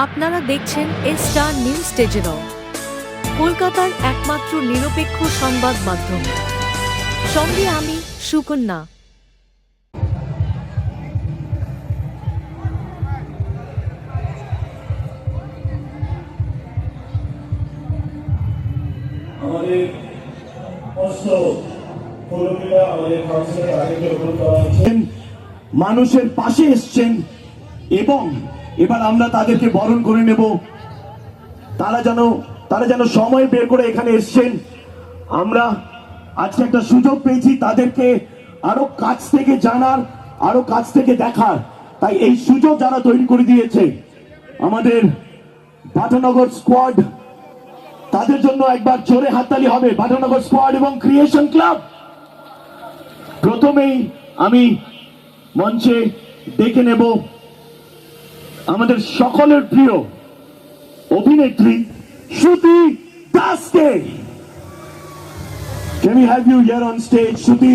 আপনারা দেখছেন star news টেজেরও কলকাতার একমাত্র নিরপেক্ষ সংবাদ মাধ্যম। সঙ্গে আমি সুকন্যা। আমাদের কষ্ট কলকাতা আমাদের কাউন্সিলর আগে গ্রহণ করা হয়েছে, মানুষের পাশে এসছেন এবং এবার আমরা তাদেরকে বরণ করে নেব। তারা যেন সময় বের করে এখানে এসছেন। আমরা আজকে একটা সুযোগ পেয়েছি তাদেরকে আরো কাছ থেকে জানার, আরো কাছ থেকে দেখার। তাই এই সুযোগ যারা তৈরি করে দিয়েছে আমাদের বাটানগর স্কোয়াড, তাদের জন্য একবার জোরে হাততালি হবে। বাটানগর স্কোয়াড এবং ক্রিয়েশন ক্লাব। প্রথমেই আমি মঞ্চে ডেকে নেব আমাদের সকলের প্রিয় অভিনেত্রী শ্রুতি দাসকে। Can we have you here on stage, শ্রুতি?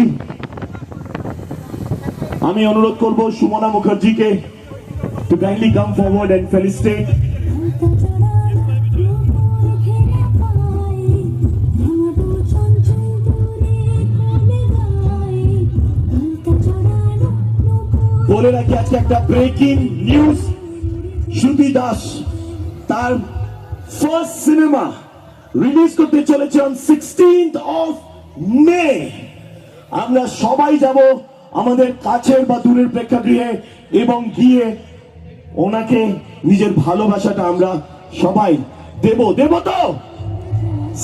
আমি অনুরোধ করব Sumana মুখার্জিকে to kindly come forward and felicitate. বলে রাখি আজকে একটা ব্রেকিং নিউজ, শ্রুতি দাস তার ফার্স্ট সিনেমা রিলিজ করতে চলেছে অন 16th of May। আমরা সবাই যাব আমাদের কাছের বা দূরের প্রেক্ষাগৃহে এবং গিয়ে ওনাকে নিজের ভালোবাসাটা আমরা সবাই দেব তো।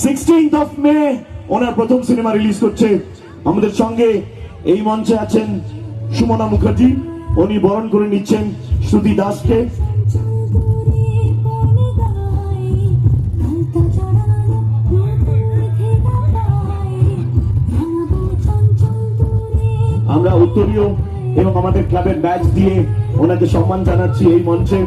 16th of May ওনার প্রথম সিনেমা রিলিজ করছে। আমাদের সঙ্গে এই মঞ্চে আছেন সুমনা মুখার্জি, উনি বরণ করে নিচ্ছেন শ্রুতি দাসকে। আমরা উত্তরীয় এবং আমাদের ক্লাবের ব্যাচ দিয়ে ওনাকে সম্মান জানাচ্ছি এই মঞ্চে।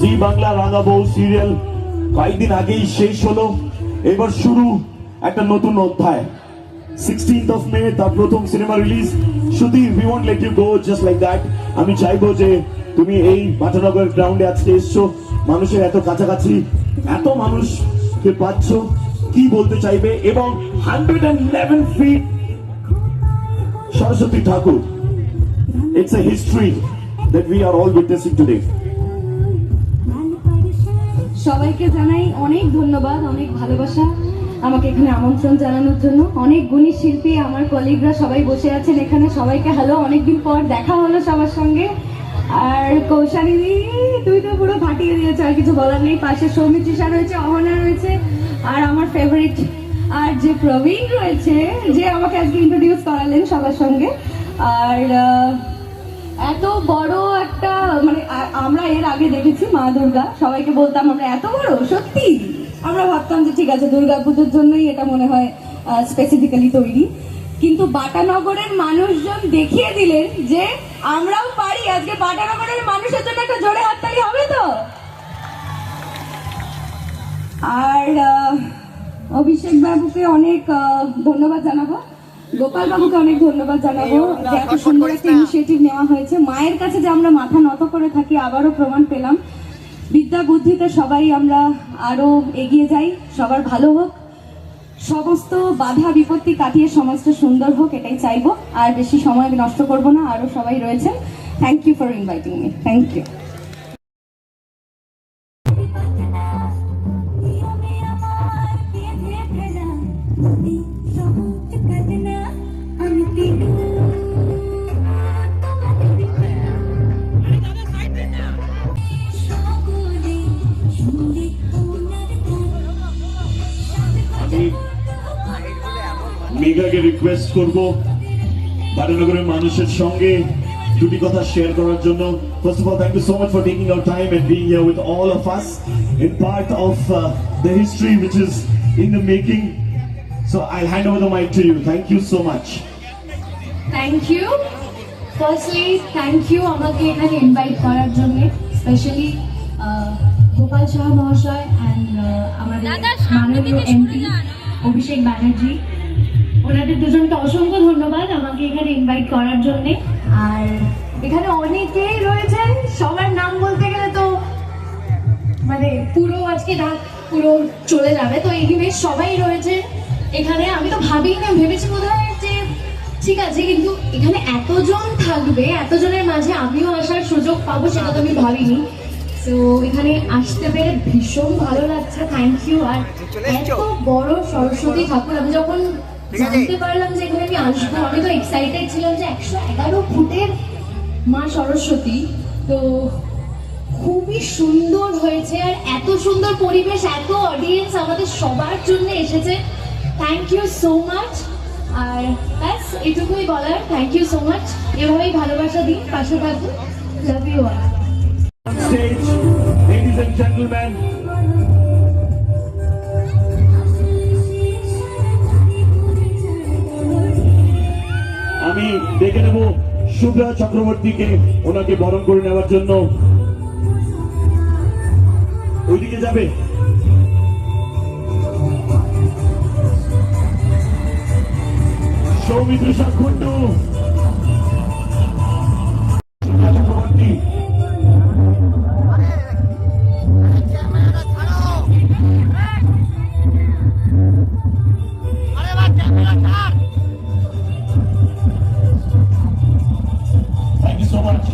জি বাংলা রাঙা বউ সিরিয়াল কয়েকদিন আগেই শেষ হলো, এবার শুরু একটা নতুন অধ্যায়। 16th of May তার প্রথম cinema release. Shruti, we won't let you go just like that। আমি চাইবো যে তুমি এই বাটানগর গ্রাউন্ডে আজকে এসছো, মানুষের এত কাছাকাছি, এত মানুষকে পাচ্ছ, কি বলতে চাইবে? এবং 111 feet Saraswati Thakur, it's a history that we are all witnessing today। সবাইকে জানাই অনেক ধন্যবাদ, অনেক ভালোবাসা আমাকে এখানে আমন্ত্রণ জানানোর জন্য। অনেক গুণী শিল্পী, আমার কলিগরা সবাই বসে আছেন এখানে, সবাইকে হ্যালো। অনেকদিন পর দেখা হলো সবার সঙ্গে। আর কৌশানী দি, তুই তো পুরো ফাটিয়ে দিয়েছ, আর কিছু বলার নেই। পাশে সৌমিত্রিষা রয়েছে, অহনা রয়েছে, আর আমার ফেভারিট আর যে প্রবীণ রয়েছে, যে আমাকে আজকে ইন্ট্রোডিউস করালেন সবার সঙ্গে। আর এত বড় একটা মানে আমরা এর আগে দেখেছি মা দুর্গা, সবাইকে বলতাম আমরা এত বড়, সত্যি আমরা ভাবতাম যে ঠিক আছে দুর্গাপুজোর জন্যই এটা মনে হয় স্পেসিফিক্যালি তৈরি, কিন্তু বাটানগরের মানুষজন দেখিয়ে দিলেন যে আমরাও পারি। আজকে বাটানগরের মানুষের জন্য একটা জোরে হাততালি হবে তো। আর অভিষেক বাবুকে অনেক ধন্যবাদ জানাবো, গোপাল বাবুকে অনেক ধন্যবাদ জানাবো যে এত সুন্দর একটা ইনিশিয়েটিভ নেওয়া হয়েছে। মায়ের কাছে যে আমরা মাথা নত করে থাকি, আবারও প্রমাণ পেলাম। বিদ্যা বুদ্ধিতে সবাই আমরা আরো এগিয়ে যাই, সবার ভালো হোক, সমস্ত বাধা বিপত্তি কাটিয়ে সমাজটা সুন্দর হোক, এটাই চাইবো। আর বেশি সময় নষ্ট করবো না, আরো সবাই রয়েছেন। Thank you for inviting me. Thank you. মেঘাকে রিকোয়েস্ট করব বাটানগরের মানুষের সঙ্গে দুটি কথা শেয়ার করার জন্য। First of all, thank you so much for taking our time and being here with all of us in part of the history which is in the making. So I'll hand over the mic to you. Thank you so much. Thank you. Firstly, thank you আমাকে এখানে invite করার জন্য, specially Gopal Saha মহাশয় and আমাদের মাননীয় MP Abhishek Banerjee, ওনাদের দুজনকে অসংখ্য ধন্যবাদ আমাকে এখানে ইনভাইট করার জন্যে। আর এখানে অনেকেই রয়েছেন, সবার নাম বলতে গেলে তো মানে পুরো আজকে রাত পুরো চলে যাবে, তো এখানে সবাই রয়েছে এখানে। আমি তো ভাবিই না, ভেবেছি বোধহয় যে ঠিক আছে, কিন্তু এখানে এতজন থাকবে, এতজনের মাঝে আমিও আসার সুযোগ পাবো সেটা তো আমি ভাবিনি। তো এখানে আসতে পেরে ভীষণ ভালো লাগছে, থ্যাংক ইউ। আর এত বড় সরস্বতী ঠাকুর, আমি যখন জানতে পারলাম যে এখানে আমি আসবো, আমি তো এক্সাইটেড ছিলাম যে 111 ফুটের মা সরস্বতী, তো খুবই সুন্দর হয়েছে। আর এত সুন্দর পরিবেশ, এত অডিয়েন্স আমাদের সবার জন্য এসেছে, থ্যাংক ইউ সো মাচ। আর ব্যাস এটুকুই বলার, থ্যাংক ইউ সো মাচ। এভাবেই ভালোবাসা দিন, পাশে থাকুন, love you all. Stage, ladies and gentlemen. আমি ডেকে নেব শুভ্রা চক্রবর্তীকে, ওনাকে বরণ করে নেওয়ার জন্য। ওইদিকে যাবে। Soumitra সাক্ষুন্ডু, Shubhra Chakraborty. Thank you so much.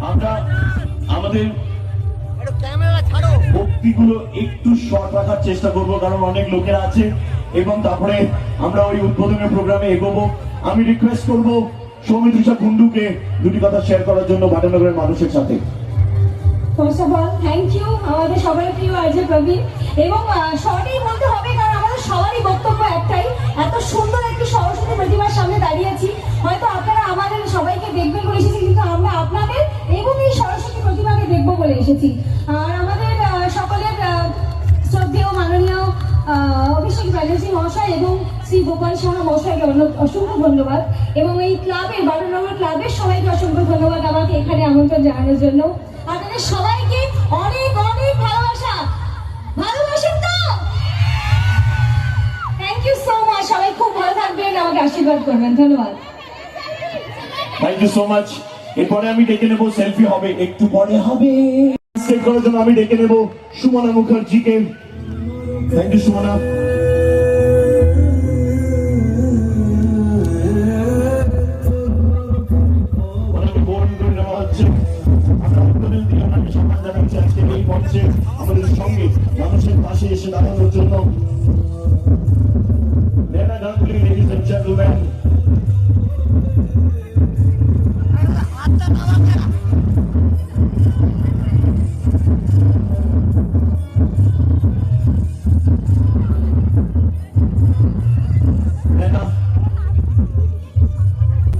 আমরা আমাদের ভক্তিগুলো একটু শর্ট রাখার চেষ্টা করব, কারণ অনেক লোকেরা আছে, এবং তারপরে আমরা ওই উদ্বোধনের প্রোগ্রামে এগোবো। আমি রিকোয়েস্ট করব সৌমিত্র কুন্ডুকে দুটি কথা শেয়ার করার জন্য ভাটনগরের মানুষের সাথে। First of all thank you আমাদের সবার প্রিয় আরজে প্রবীণ, এবং শর্টেই বলতে হবে কারণ আমাদের সবারই বক্তব্য একটাই, এত সুন্দর একটি সরস্বতী প্রতিমার সামনে দাঁড়িয়েছি। হয়তো আপনারা আমাদের সবাইকে দেখবেন বলে এসেছি, কিন্তু আমরা আপনাদের এবং এই সরস্বতী প্রতিমাকে দেখবো বলে এসেছি। আর আমাদের সকলের শ্রদ্ধেয় মাননীয় অভিষেক ব্যানার্জি মহাশয় এবং শ্রী গোপাল সাহা মহাশয়কে অসংখ্য ধন্যবাদ, এবং এই ক্লাবের ভাটনগর ক্লাবের সবাইকে অসংখ্য ধন্যবাদ আমাকে এখানে আমন্ত্রণ জানানোর জন্য। আপনাদের সবাইকে অনেক অনেক ভালোবাসা, ভালোবাসেন তো? Thank you so much. সবাই খুব ভালো থাকবেন, আমাকে আশীর্বাদ করবেন, ধন্যবাদ। Thank you so much. এরপরে আমি ডেকে নেব, সেলফি হবে একটু পরে হবে। স্টেজ করার জন্য আমি ডেকে নেব সুমনা মুখার্জিকে। Thank you Sumana. ওনাকে বরণ করে নেওয়া হচ্ছে। আমরা উদ্বোধন দিয়ে ওনাকে সম্মান জানাচ্ছি আজকে এই মঞ্চে আমাদের সঙ্গে মানুষের পাশে এসে দাঁড়ানোর জন্য। Naina Ganguly, ladies and gentlemen. Nena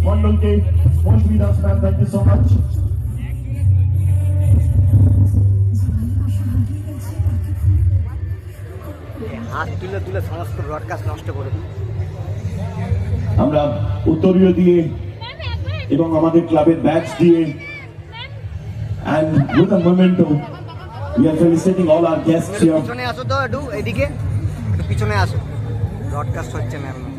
Mondolke, Moshmi Das ma'am, thank you so much. হাত তুলে তুলে সমস্ত ব্রডকাস্ট নষ্ট করে দিই। আমরা উত্তরীয় দিয়ে এবং আমাদের ক্লাবের ব্যাচ দিয়ে and with a memento we are felicitating all our guests here. পিছনে আসো তো, একটু এদিকে একটু পিছনে আসো, ব্রডকাস্ট হচ্ছে না এখন।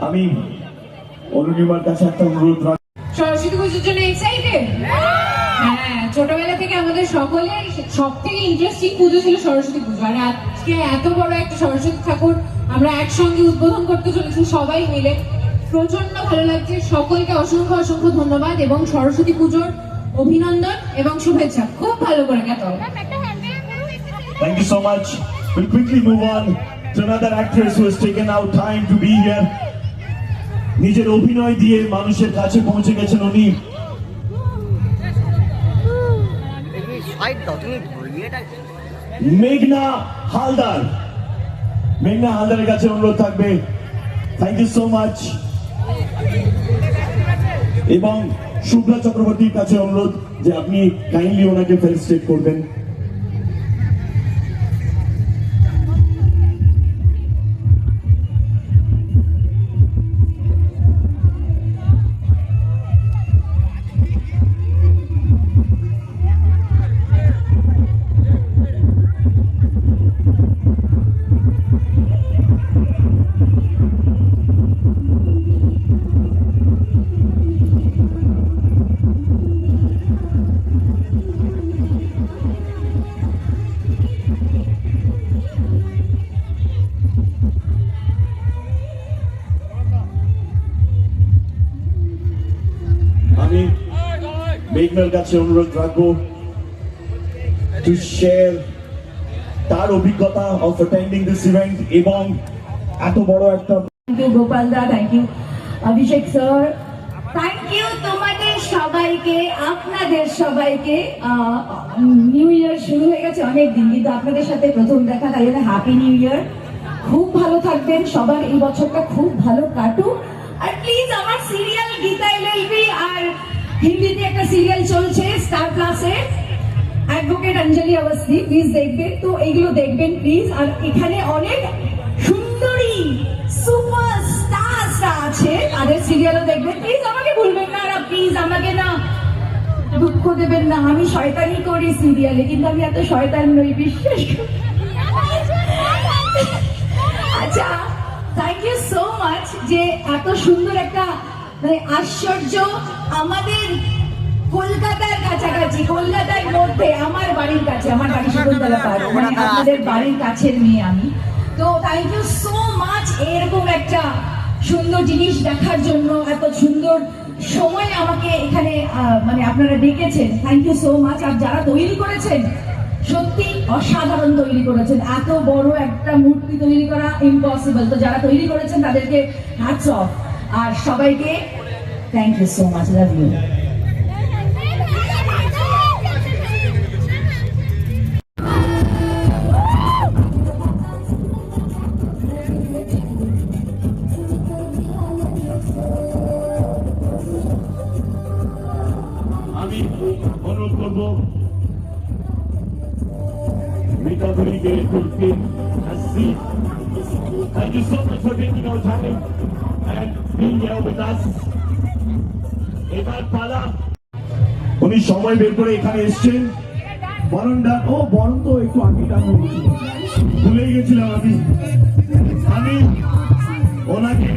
আমি অরুণিমার কাছে একটা অনুরোধ রাখি। সরস্বতী পুজোর জন্য এক্সাইটেড? হ্যাঁ, ছোটবেলা থেকে আমাদের সকলের সব থেকে ইন্টারেস্টিং পুজো ছিল সরস্বতী পুজো, আর আজকে এত বড় একটা সরস্বতী ঠাকুর আমরা একসঙ্গে উদ্বোধন করতে চলেছি সবাই মিলে, প্রচন্ড ভালো লাগছে। সকলকে অসংখ্য অসংখ্য ধন্যবাদ এবং সরস্বতী পুজোর অভিনন্দন এবং শুভেচ্ছা। খুব ভালো করে গেত। Thank you so much. We'll quickly move on to another actress who has taken out time to be here. নিজের অভিনয় দিয়ে মানুষের কাছে পৌঁছে গেছেন উনি। ইয়েটা মেঘনা হালদার। মেঘনা হালদারের কাছে অনুরোধ থাকবে, থ্যাংক ইউ সো মাচ। এবং শুভ্রা চক্রবর্তীর কাছে অনুরোধ যে আপনি কাইন্ডলি ওনাকে ফেলিসিটেট করবেন। আমি মেঘনার কাছে অনুরোধ রাখবো টু শেয়ার তার অভিজ্ঞতা অফ অ্যাটেন্ডিং দিস ইভেন্ট এবং এত বড় একটা। থ্যাংক ইউ গোপাল দা, thank you Abhishek sir, thank you তোমাদের সবাইকে, আপনাদের সবাইকে। নিউ ইয়ার শুরু হয়ে গেছে অনেক দিন, কিন্তু আপনাদের সাথে প্রথম দেখা, তাই জন্য হ্যাপি নিউ ইয়ার। খুব ভালো থাকবেন, সবার এই বছরটা খুব ভালো কাটুক। আর প্লিজ আমার সিরিয়াল গীতা এলএলবি আর হিন্দিতে একটা সিরিয়াল চলছে স্টার প্লাসে, অ্যাডভোকেট অঞ্জলি অবস্থি, প্লিজ দেখবেন। তো এইগুলো দেখবেন প্লিজ। আর এখানে অনেক সুন্দরী সুপারস্টাররা আছে, তাদের সিরিয়ালও দেখবেন প্লিজ। আমাকে ভুলবেন না, আর প্লিজ আমাকে না দুঃখ দেবেন না, আমি শয়তানি করি সিরিয়ালে, কিন্তু আমি এত শয়তান নই, বিশ্বাস করি। আচ্ছা, থ্যাংক ইউ সো মাচ যে এত সুন্দর একটা মানে আশ্চর্য, আমাদের কলকাতার কাছাকাছি, কলকাতার মধ্যে আমার বাড়ির কাছে, আমার বাড়ি শকুন্তলা পাড়, মানে আপনাদের বাড়ির কাছের মেয়ে আমি। তো থ্যাংক ইউ সো মাচ এরকম একটা সুন্দর জিনিস দেখার জন্য, এত সুন্দর সময় আমাকে এখানে মানে আপনারা ডেকেছেন, থ্যাংক ইউ সো মাচ। আর যারা তৈরি করেছেন সত্যি অসাধারণ তৈরি করেছেন, এত বড় একটা মূর্তি তৈরি করা ইম্পসিবল, তো যারা তৈরি করেছেন তাদেরকে হ্যাটস অফ। আর সবাইকে thank you so much, love you. আমি অনুরোধ করব মিতাধুরীকে to take a seat. Thank you so much for taking our time and being here with us. এবার পালা, উনি সময় বের করে এখানে এসেছেন। বরণটা বরণ তো একটু আগে টানো, ভুলে গেছিলাম আমি ওনাকে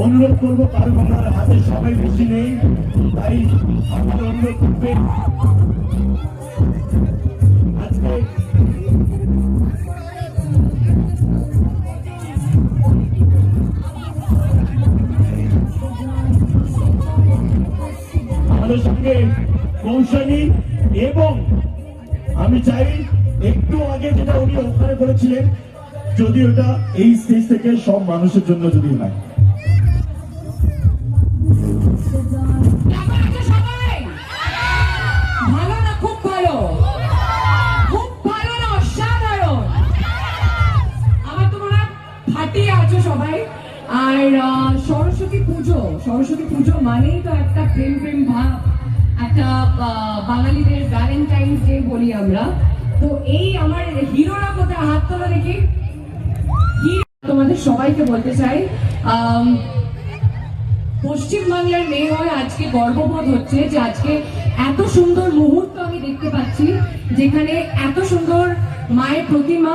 অনুরোধ করবো, কারণ ওনার হাতে সবাই বেশি নেই, তাই আমাদের অনুরোধ করবেন আজকে আমাদের সঙ্গে কৌশলী। এবং আমি চাই একটু আগে যেটা উনি ওখানে করেছিলেন, যদি ওটা এই স্টেজ থেকে সব মানুষের জন্য যদি হয়। ভালো না, খুব ভালো, খুব ভালো না, অসাধারণ। আমার তো মনে হয় ফাটিয়ে আছো সবাই। আর সরস্বতী পুজো মানেই তো একটা প্রেম প্রেম ভাব, একটা বাঙালিদের ভ্যালেন্টাইন্স ডে বলি আমরা। তো এই আমার হিরোরা কোথায়, হাত তোলা দেখি। তোমাদের সবাইকে বলতে চাই, পশ্চিমবাংলার মেয়ে হয়ে আজকে গর্ববোধ হচ্ছে যে আজকে এত সুন্দর মুহূর্ত আমি দেখতে পাচ্ছি, যেখানে এত সুন্দর মায়ের প্রতিমা।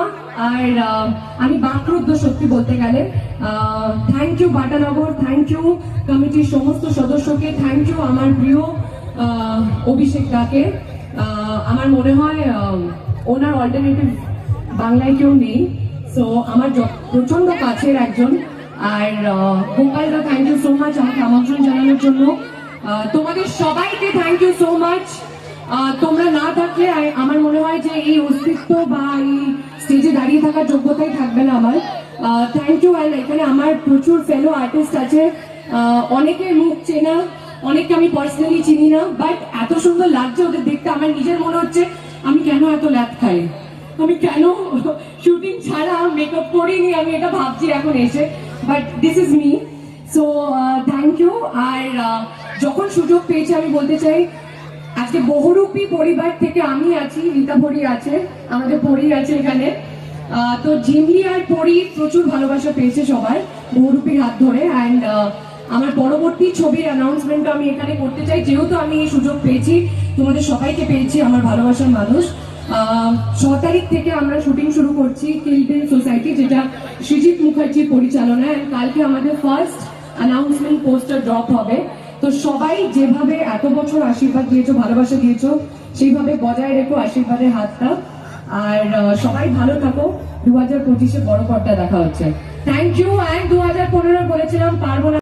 আর আমি বাকরুদ্ধ সত্যি বলতে গেলে। Thank you Batanagar, thank you কমিটির সমস্ত সদস্যকে, থ্যাংক ইউ আমার প্রিয় অভিষেক দাকে। আমার মনে হয় ওনার অল্টারনেটিভ বাংলায় কেউ নেই, সো আমার প্রচন্ড কাছের একজন। আর গোপাল দা, থ্যাংক ইউ সো মাচ আমাকে আমন্ত্রণ জানানোর জন্য। তোমাদের সবাইকে থ্যাংক ইউ সো মাচ। তোমরা না থাকলে আমার মনে হয় যে এই অস্তিত্ব বা এই স্টেজে দাঁড়িয়ে থাকার যোগ্যতাই থাকবে না আমার। Thank you. আর এখানে আমার প্রচুর ফেলো আর্টিস্ট আছে, অনেকের মুখ চেনা, অনেককে আমি পার্সোনালি চিনি না, বাট এত সুন্দর লাগছে ওদের দেখতে। আমার নিজের মনে হচ্ছে আমি কেন এত ল্যাপ খাই, আমি কেন শুটিং ছাড়া মেকআপ করিনি, আমি এটা ভাবছি এখন এসে, but this is me. So thank you. আর যখন সুযোগ পেয়েছি আমি বলতে চাই, আজকে বহুরূপী পরিবার থেকে আমি আছি, রীতা পরি আছে, আমাদের পরি আছে এখানে। তো জিমলি আর পরি প্রচুর ভালোবাসা পেয়েছে সবার বহুরূপীর হাত ধরে। অ্যান্ড আমার পরবর্তী ছবির অ্যানাউন্সমেন্ট আমি এখানে করতে চাই, যেহেতু আমি এই সুযোগ পেয়েছি, তোমাদের সবাইকে পেয়েছি আমার ভালোবাসার মানুষ। 6 তারিখ থেকে আমরা শুটিং শুরু করছি কিল বিল সোসাইটি, যেটা সৃজিত মুখার্জির পরিচালনায়। কালকে আমাদের ফার্স্ট অ্যানাউন্সমেন্ট পোস্টার ড্রপ হবে। তো সবাই যেভাবে এত বছর আশীর্বাদ দিয়েছো, ভালোবাসা দিয়েছো, সেইভাবে বজায় রেখো আশীর্বাদের হাতটা। আর সবাই ভালো থাকো। 2025-এ বড় পর্দা দেখা হচ্ছে। Thank you. অ্যান্ড 2015 বলেছিলাম পারবো না।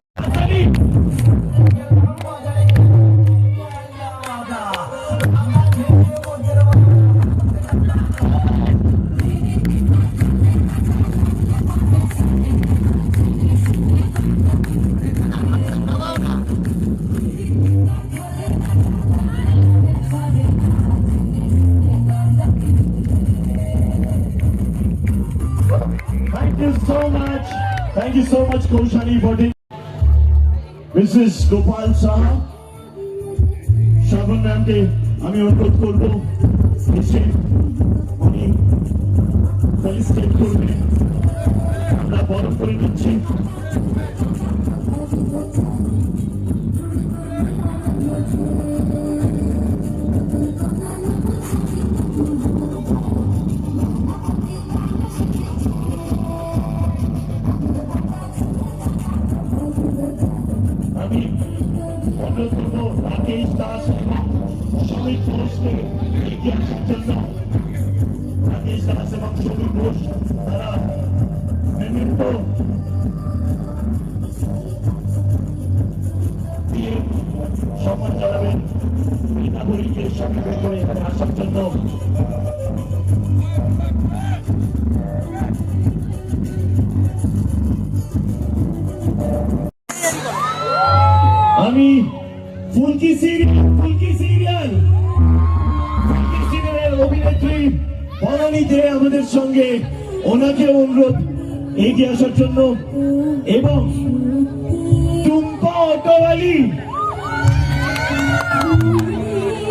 Thank you so much, Kaushali, for the Mrs. Gopal Saha. Shravan ma'am ke আমি অনুরোধ করবো এসে উনি ফেলিসিটেট করবেন, আমরা বরণ করে নিচ্ছি। আমি অনুরোধ করবো রাকেশ দাস এবং সমীর ঘোষকে এগিয়ে আসার জন্য। রাকেশ দাস এবং সমীর ঘোষ তারা মেমেন্ট দিয়ে সম্মান জানাবেন নাগরিকের সঙ্গে করে এখানে আসার জন্য। আমি ফুলকি সিরিয়ালের অভিনেত্রী বনানী দে আমাদের সঙ্গে, ওনাকে অনুরোধ এগিয়ে আসার জন্য। এবং টুম্পা অটোওয়ালি,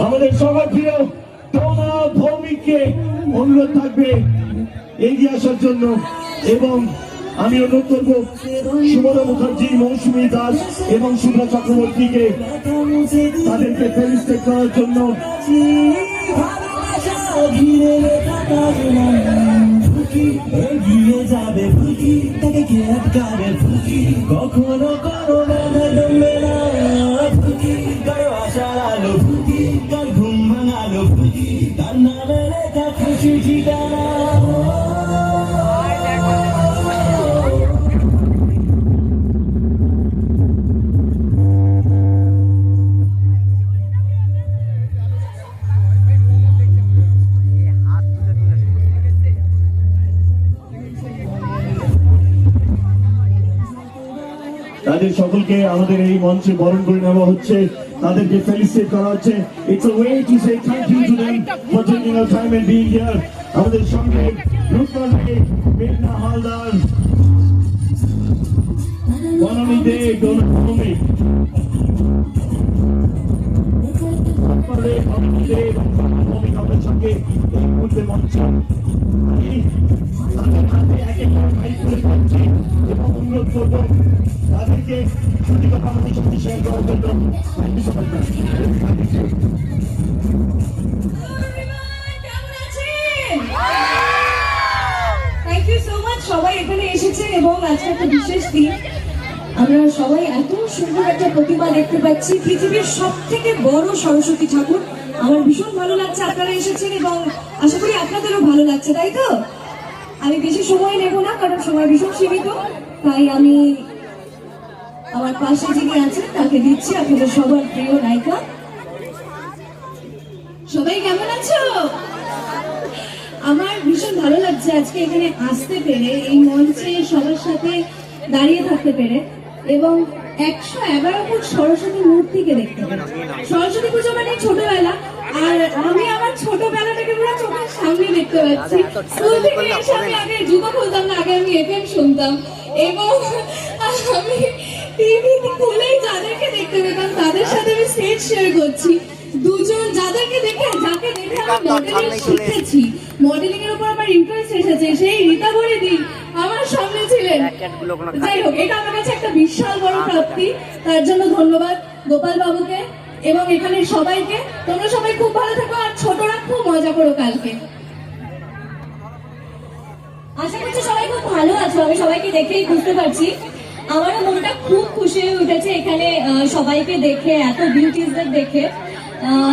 আমাদের সবার প্রিয় টোনা ভৌমিককে অনুরোধ থাকবে এগিয়ে আসার জন্য। এবং আমি অনুরোধ করবো সুমনা মুখার্জি, মৌসুমী দাস এবং শুভ্রা চক্রবর্তীকে তাদেরকে ফেলিসিটেট করার জন্য। এগিয়ে যাবে ফুলকি, তাকে কে আটকাবে ফুলকি, কখনো কোনো বাধা জমবে না ফুলকি, কারো আশার আলো ফুলকি, কার ঘুম ভাঙালো ফুলকি, তার নামে লেখা খুশি ঠিকানা। তাদের সকলকে আমাদের এই মঞ্চে বরণ করে নেওয়া হচ্ছে, তাদেরকে ফেলিসিটেট করা হচ্ছে। It's a way to say thank you to them for taking our time and being here. আমাদের সঙ্গে রূপা রে, মেঘনা হালদার, বনানী দে, ডোনা ভৌমিক, আমাদের সঙ্গে এই মুহূর্তে মঞ্চে তাদের হাতে এক একটা মাইক তুলে পাচ্ছি এবং অনুরোধ করবো তাদেরকে সত্যি কথা আমাদের সঙ্গে শেয়ার করার জন্য। Thank you so much. সবাই এখানে এসেছে এবং আজকে একটা বিশেষ দিন। আমরা সবাই এত সুন্দর একটা প্রতিমা দেখতে পাচ্ছি, পৃথিবীর সব থেকে বড় সরস্বতী ঠাকুর। আমার ভীষণ ভালো লাগছে আপনারা এসেছেন এবং আশা করি আপনাদেরও ভালো লাগছে, তাই তো? আমি বেশি সময় নেব না, কারণ সময় ভীষণ সীমিত, তাই আমি আমার পাশে যিনি আছেন তাকে দিচ্ছি, আপনাদের সবার প্রিয় নায়িকা। সবাই কেমন আছো? আমার ভীষণ ভালো লাগছে আজকে এখানে আসতে পেরে, এই মঞ্চে সবার সাথে দাঁড়িয়ে থাকতে পেরে এবং 111 ফুট সরস্বতী মূর্তিকে দেখতে পেরে। সরস্বতী পুজো মানে ছোটবেলা, আর আমি আমার ছোটবেলাটাকে পুরো চোখের সামনে দেখতে পাচ্ছি। স্কুল থেকে এসে আমি আগে জুতো খুলতাম না, আগে আমি এফএম শুনতাম, এবং আমি টিভি খুলেই যাদেরকে দেখতে পেতাম তাদের সাথে আমি স্টেজ শেয়ার করছি। দুজন যাকে দেখে আমি মডেলিং শিখেছি, মডেলিং এর উপর আমার ইন্টারেস্ট এসেছে, সেই রীতা বড়িদি আমার সামনে ছিলেন। যাই হোক, এটা আমার কাছে একটা বিশাল বড় প্রাপ্তি, তার জন্য ধন্যবাদ গোপাল বাবুকে এবং এখানে সবাইকে। তোমরা সবাই খুব ভালো থাকো, আর ছোটরা খুব মজা করো কালকে। আশা করছি সবাই খুব ভালো আছো, আমি সবাইকে দেখেই বুঝতে পারছি। আমারও মনটা খুব খুশি হয়ে উঠেছে এখানে সবাইকে দেখে, এত বিউটিজদের দেখে।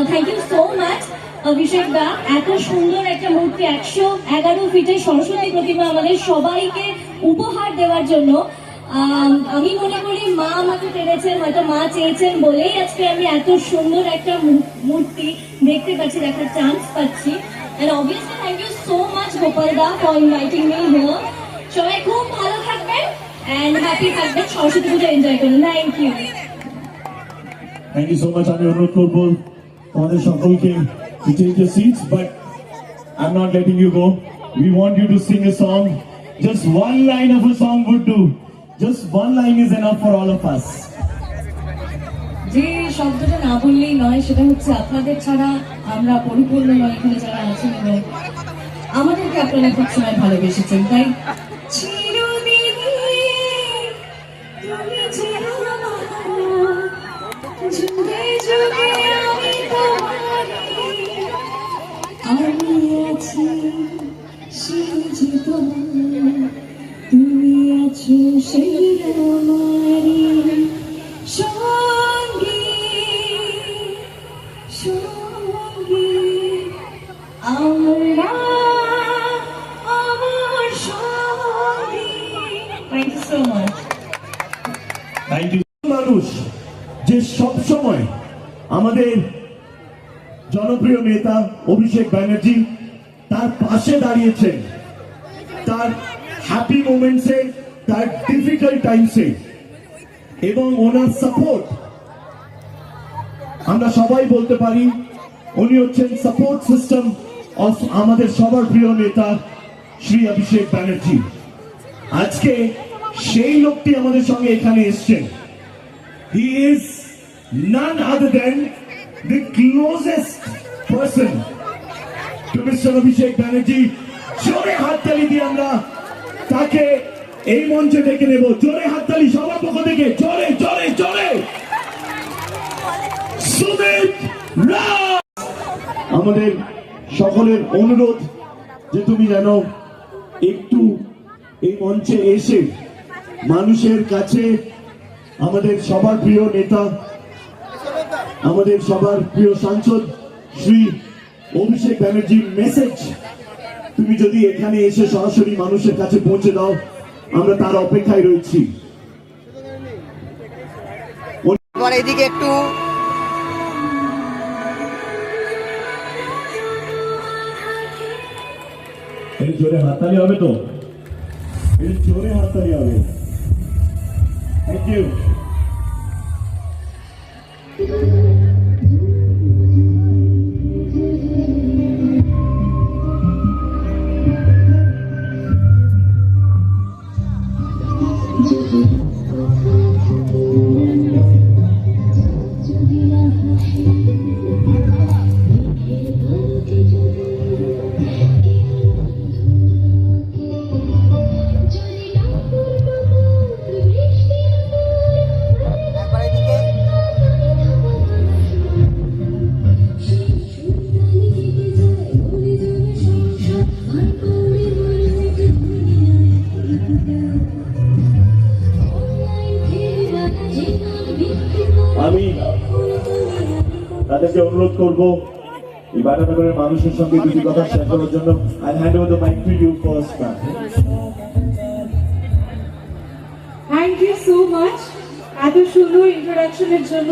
থ্যাংক ইউ সো মাচ অভিষেক দা, এত সুন্দর একটা মূর্তি, 111 ফিটের সরস্বতী প্রতিমা আমাদের সবাইকে উপহার দেওয়ার জন্য। আমি মনে করি মা আমাকে পেরেছেন, হয়তো মা চেয়েছেন বলেই আজকে আমি এত সুন্দর একটা মূর্তি দেখতে পাচ্ছি, দেখার চান্স পাচ্ছি। And obviously thank you so much Gopal da for inviting me here. সবাই খুব ভালো থাকবেন and happy থাকবেন, সরস্বতী পূজা এনজয় করুন। Thank you. Thank you so much. আমি অনুরোধ করবো তোমাদের সকলকে to take your seats, but I'm not letting you go. We want you to sing a song. Just one line of a song would do. Just one line is enough for all of us. যে শব্দটা না বললেই নয়, সেটা হচ্ছে আপনাদের ছাড়া আমরা পরিপূর্ণ নয় এখানে যারা আছেন, এবং আমাদেরকে আপনারা সবসময় ভালোবেসেছেন। তাই চিরদিনই তুমি যে আমার, যুগে যুগে আমি তোমারই, আমি আছি সেই যে তোমার, তুমি আছো সেই আমারই সঙ্গী সঙ্গী, আমরা আমার সঙ্গী। Thank you so much. Thank you. মানুষ যে সব সময় আমাদের জনপ্রিয় নেতা অভিষেক ব্যানার্জি তার পাশে দাঁড়িয়েছেন, তার হ্যাপি মোমেন্টসে, তার ডিফিকাল্ট টাইমসে, এবং ওনার সাপোর্ট আমরা সবাই বলতে পারি উনি হচ্ছেন সাপোর্ট সিস্টেম অফ আমাদের সবার প্রিয় নেতা শ্রী অভিষেক ব্যানার্জি। আজকে সেই লোকটি আমাদের সঙ্গে এখানে এসছেন। He is none other than the closest person to Mr. Abhishek Banerjee. জোরে হাততালি দিয়ে আমরা তাকে এই মঞ্চে ডেকে নেব। জোরে হাততালি সবার পক্ষ থেকে, জোরে জোরে জোরে। সুমিত রায়, আমাদের সকলের অনুরোধ যে তুমি যেন একটু এই মঞ্চে এসে মানুষের কাছে আমাদের সবার প্রিয় নেতা, আমাদের সবার প্রিয় সাংসদ শ্রী অভিষেক ব্যানার্জির মেসেজ তুমি যদি এখানে এসে সরাসরি মানুষের কাছে পৌঁছে দাও, আমরা তার অপেক্ষায় রয়েছি। এবার এদিকে একটু জোরে হাততালি হবে তো, জোরে হাততালি হবে। Thank you. একবার এদিকে আমি তাদেরকে অনুরোধ করবো এই বাটানগরের মানুষের সঙ্গে দুটি কথা শেয়ার করার জন্য। I hand over the mic to you first. Thank you so much এত সুন্দর ইন্ট্রোডাকশনের জন্য,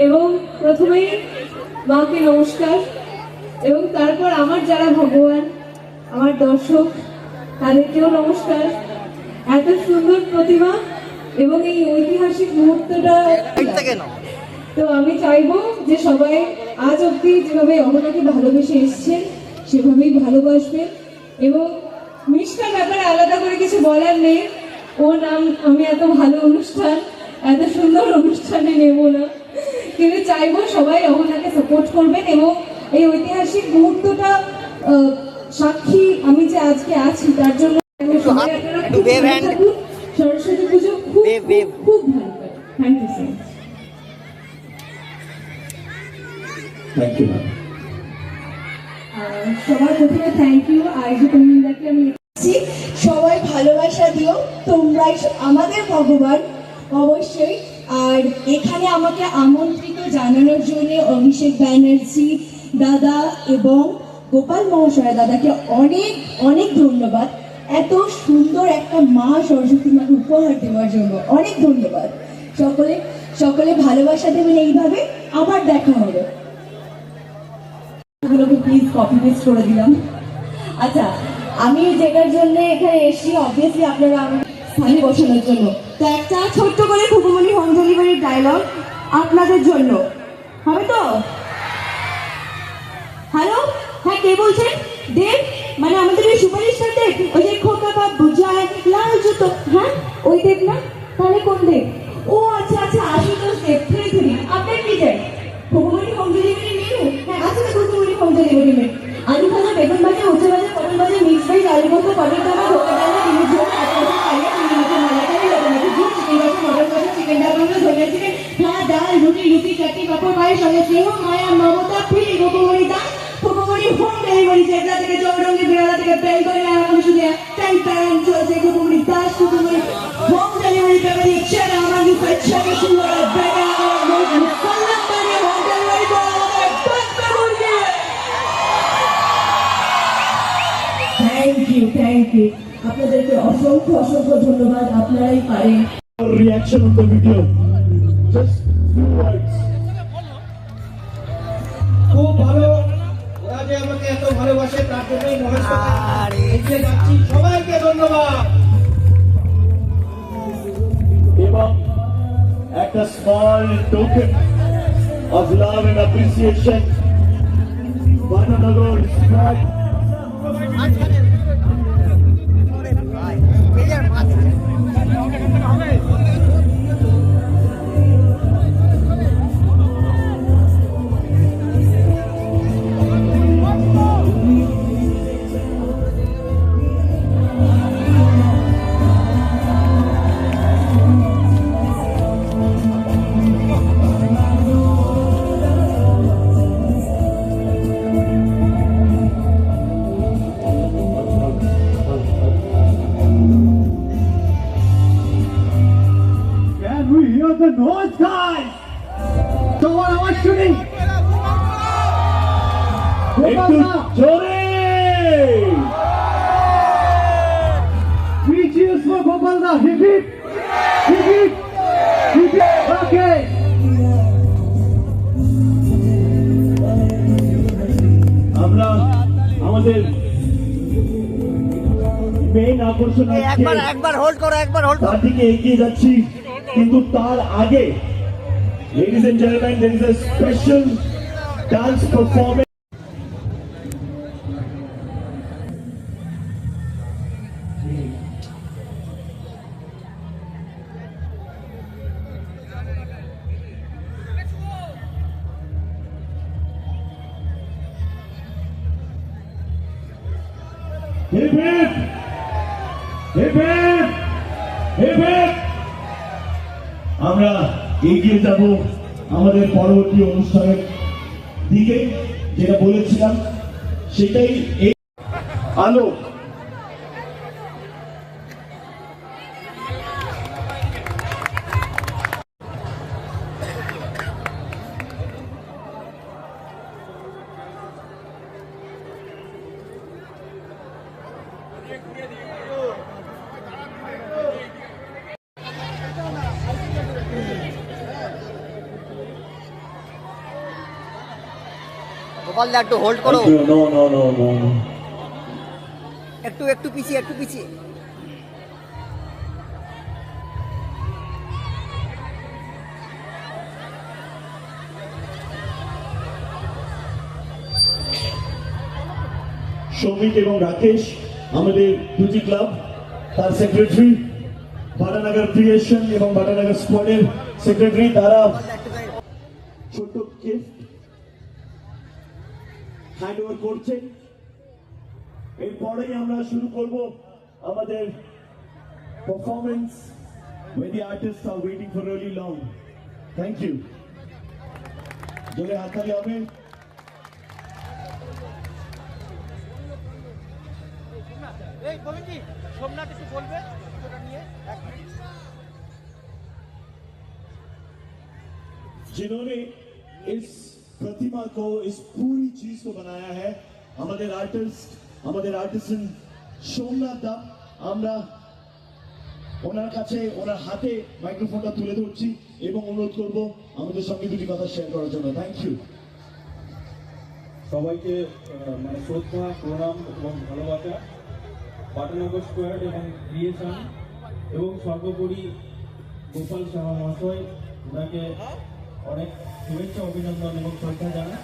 এবং প্রথমেই মাকে নমস্কার, এবং তারপর আমার যারা ভগবান, আমার দর্শক, তাদেরকেও নমস্কার। এত সুন্দর প্রতিমা এবং এই ঐতিহাসিক মুহূর্তটা থেকে নাও। তো আমি চাইবো যে সবাই আজ অব্দি যেভাবে অহনাকে ভালোবেসে এসছেন সেভাবেই ভালোবাসবেন। এবং মিষ্টার ব্যাপারে আলাদা করে কিছু বলার নেই, ও নাম আমি এত ভালো অনুষ্ঠান, এত সুন্দর অনুষ্ঠানে নেব না, কিন্তু চাইবো সবাই অহনাকে সাপোর্ট করবেন এবং এই ঐতিহাসিক মুহূর্তটা সাক্ষী আমি যে আজকে আছি তার জন্য সবাই আপনারা খুব ভালো থাকুন। সরস্বতী পুজো খুব খুব ভালো কাটুক। Thank you so much. Thank you ma'am. সবার প্রথমে থ্যাংক ইউ আইজু কুমিল্লাকে আমি সবাই ভালোবাসা দিও, তোমরাই আমাদের ভগবান অবশ্যই। আর এখানে আমাকে আমন্ত্রিত জানানোর জন্য অভিষেক ব্যানার্জি দাদা এবং গোপাল মহাশয় দাদাকে অনেক অনেক ধন্যবাদ, এত সুন্দর একটা মা সরস্বতী মাকে উপহার দেওয়ার জন্য অনেক ধন্যবাদ। সকলে সকলে ভালোবাসা দেবেন, এইভাবে আবার দেখা হবে। গুলোকে প্লিজ কপি পেস্ট করে দিলাম। আচ্ছা, আমি যেটার জন্য এখানে এসেছি অবভিয়াসলি আপনারা আমার স্থানে বসানোর জন্য, তো একটা ছোট্ট করে খুকুমণি হোম ডেলিভারির ডায়লগ আপনাদের জন্য হবে তো? হ্যালো, হ্যাঁ কে বলছেন? দেব, মানে আমাদের ওই সুপারস্টার দেব, ওই যে খোকা বাপ বুঝায় লাল জুতো, হ্যাঁ ওই দেব না? তাহলে কোন দেব? ও আচ্ছা আচ্ছা, আশুতোষ দেব। থ্রি আপনার কি চাই? খুকুমণি হোম ডেলিভারি মেনু? হ্যাঁ আচ্ছা, খুকুমণি হোম ডেলিভারি মেনু। আলু ভাজা, বেগুন ভাজা, উচ্ছে ভাজা, পটল ভাজা, মিক্স ভেজ, আলু ভাজা, পটল ভাজা, ধোকা ডালা, ডিমের ঝোল, কাঁচা কালিয়া, চিংড়ি মাছের মালাইকারি, লোকনাথের ঝোল, চিকেন কষা, মটন কষা, চিকেন ডালবাংলা, ধনিয়া চিকেন, ভাত, ডাল, রুটি, চাটনি, পাঁপড়, পায়েস, সঙ্গে স্নেহ, মায়া, মমতা, প্রিয় খুকুমণি দাস, খুকুমণি হোম ডেলিভারি। জেবরা থেকে চৌরঙ্গি, বেড়ালা থেকে প্যান করে এখন শুধু প্যান প্যান চলছে। খুকুমণি দাস, খুকুমণি হোম ডেলিভারি ব্যাপারে ছেড়ে আমার রূপে ছেড়ে শুরু হয় বেড়া কল্যাণ বাড়ি হোম ডেলিভারি করে আমাদের বাচ্চা মুরগি। থ্যাংক ইউ আপনাদেরকে অসংখ্য অসংখ্য ধন্যবাদ, আপনারাই পারেন। Reaction of the video. Just few words. খুব ভালো, ওরা যে আমাকে এত ভালোবাসে তার জন্যই মহেশকে এগিয়ে যাচ্ছি। সবাইকে ধন্যবাদ। এবং একটা small token of love and appreciation. Vananagar squad. Can we hear the noise, guys? Someone আমার শুনি একটু জোরে। Three cheers for Gopal da. Hip hip, hip hip, hip hip. Okay. আমরা আমাদের মেইন আকর্ষণ একবার হোল্ড করো, তার দিকে এগিয়ে যাচ্ছি, কিন্তু তার আগে ladies and gentlemen, there is a special dance performance. Hip hip, hip hip, hip hip. আমরা এগিয়ে যাব আমাদের পরবর্তী অনুষ্ঠানের দিকে, যেটা বলেছিলাম সেটাই এই আলো। গোপাল দা একটু হোল্ড করো, No, no, no, no, no. একটু পিছিয়ে। সৌমিক এবং রাকেশ, আমাদের দুটি ক্লাব, তার সেক্রেটারি, বাটানগর ক্রিয়েশন এবং বাটানগর স্কোয়াডের সেক্রেটারি, তারা ছোট্ট গিফট হ্যান্ড ওভার করছেন। এরপরেই আমরা শুরু করব আমাদের performance, where the artists are waiting for really long. Thank you. জোরে হাততালি হবে। এই বলে কি সোমনাথ একটু বলবে ওটা নিয়ে এক মিনিট। जिन्होंने इस प्रतिमा को, इस पूरी चीज को बनाया है, हमारे आर्टिस्ट सोमनाथ दा, আমরা ওনার কাছে, ওনার হাতে মাইক্রোফোনটা তুলে ধরছি এবং অনুরোধ করব আমাদের সঙ্গে দুটি কথা শেয়ার করার জন্য। Thank you. সবাইকে মানে শ্রদ্ধা, প্রণাম এবং ভালোবাসা। বাটানগর স্কোয়ার এবং ক্রিয়েশন এবং সর্বোপরি গোপাল সাহা মহাশয়, ওনাকে অনেক শুভেচ্ছা, অভিনন্দন এবং শ্রদ্ধা জানাই।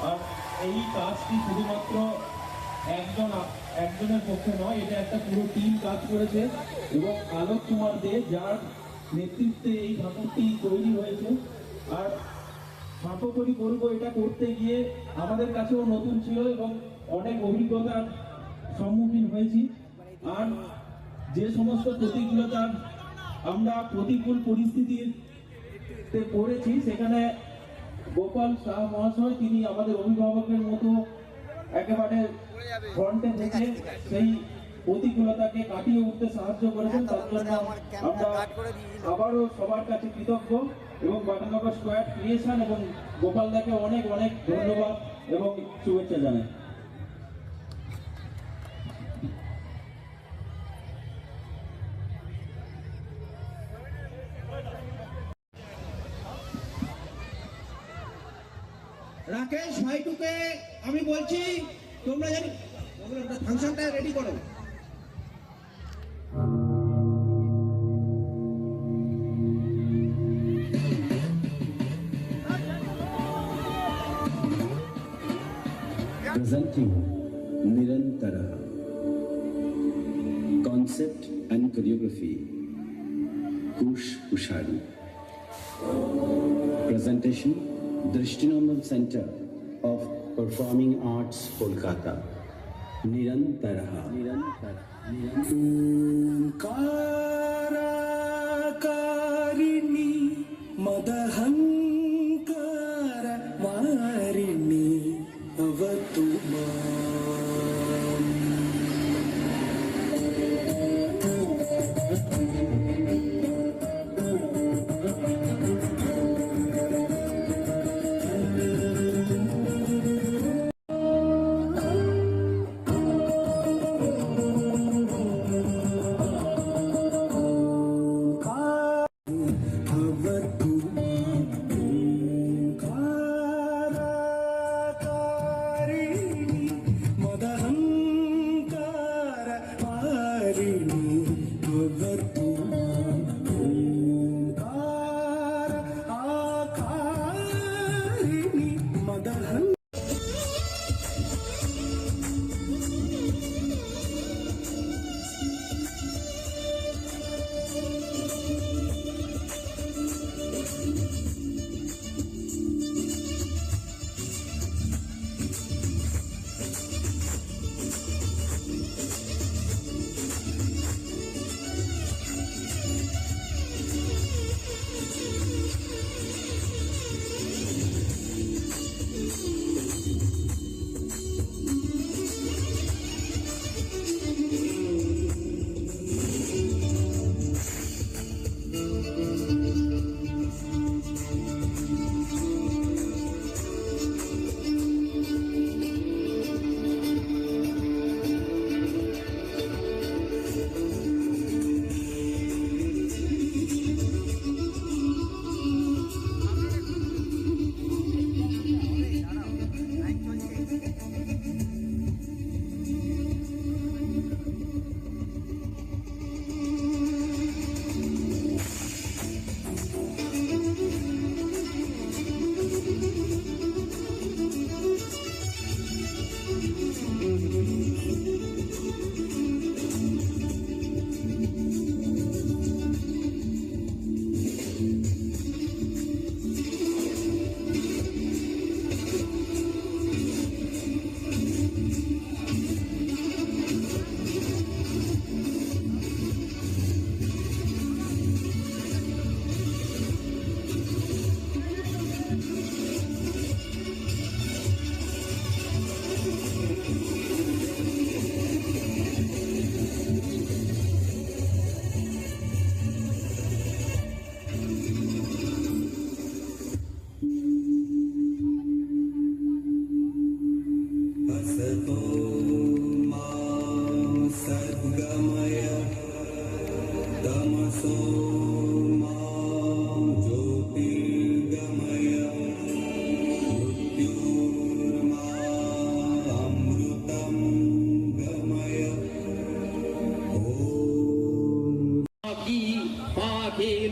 আর এই কাজটি শুধুমাত্র একজনের পক্ষে নয়, এটা একটা পুরো টিম কাজ করেছে এবং আলোক কুমার দে, যার নেতৃত্বে এই ঠাকুরটি তৈরি হয়েছে। আর সর্বোপরি বলবো, এটা করতে গিয়ে আমাদের কাছেও নতুন ছিল এবং অনেক অভিজ্ঞতার সম্মুখীন হয়েছি। আর যে সমস্ত প্রতিকূলতার আমরা প্রতিকূল পরিস্থিতিতে পড়েছি, সেখানে গোপাল শাহ মহাশয়, তিনি আমাদের অভিভাবকের মতো একেবারে ফ্রন্টে থেকে সেই প্রতিকূলতাকে কাটিয়ে উঠতে সাহায্য করেছেন। তার জন্য আমরা আবারও সবার কাছে কৃতজ্ঞ এবং বাটানগর স্কোয়ার ক্রিয়েশন এবং গোপাল দাকে অনেক অনেক ধন্যবাদ এবং শুভেচ্ছা জানাই। রাকেশ ভাইটুকে আমি বলছি, তোমরা জানি ফাংশনটা রেডি করো। Presenting Nirantara. Concept and choreography Kush Ushari. Presentation Drishtinandan Center of Performing Arts, Kolkata. Nirantara. Karini Madahankara Marini Avatuma.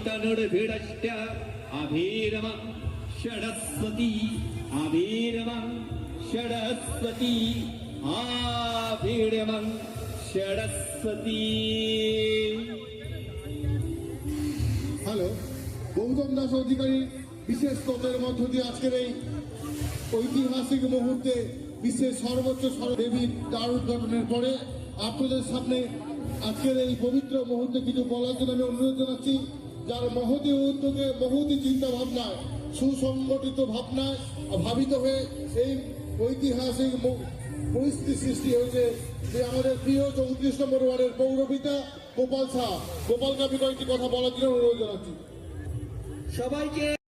तनुर्भिडष्ट अभीरमं षडस्वती अभीरमं षडस्वती आभीरमं षडस्वती। হ্যালো, গৌতম দাস অধিকারী বিশেষ স্তোত্রের মধ্য দিয়ে আজকের এই ঐতিহাসিক মুহূর্তে বিশ্বের সর্বোচ্চ দেবীর দ্বার উদ্ঘাটনের পরে আপনাদের সামনে আজকের এই পবিত্র মুহূর্তে কিছু বলার জন্য আমি অনুরোধ জানাচ্ছি। যার মহতী উদ্যোগে মহতী চিন্তা ভাবনায় সুসংগঠিত ভাবনায় ভাবিত হয়ে এই ঐতিহাসিক পরিস্থিতি সৃষ্টি হয়েছে যে আমাদের প্রিয় 34 নম্বর ওয়ার্ডের পৌরপিতা গোপাল শাহ। গোপালকে আমি কয়েকটি কথা বলার জন্য অনুরোধ জানাচ্ছি। সবাইকে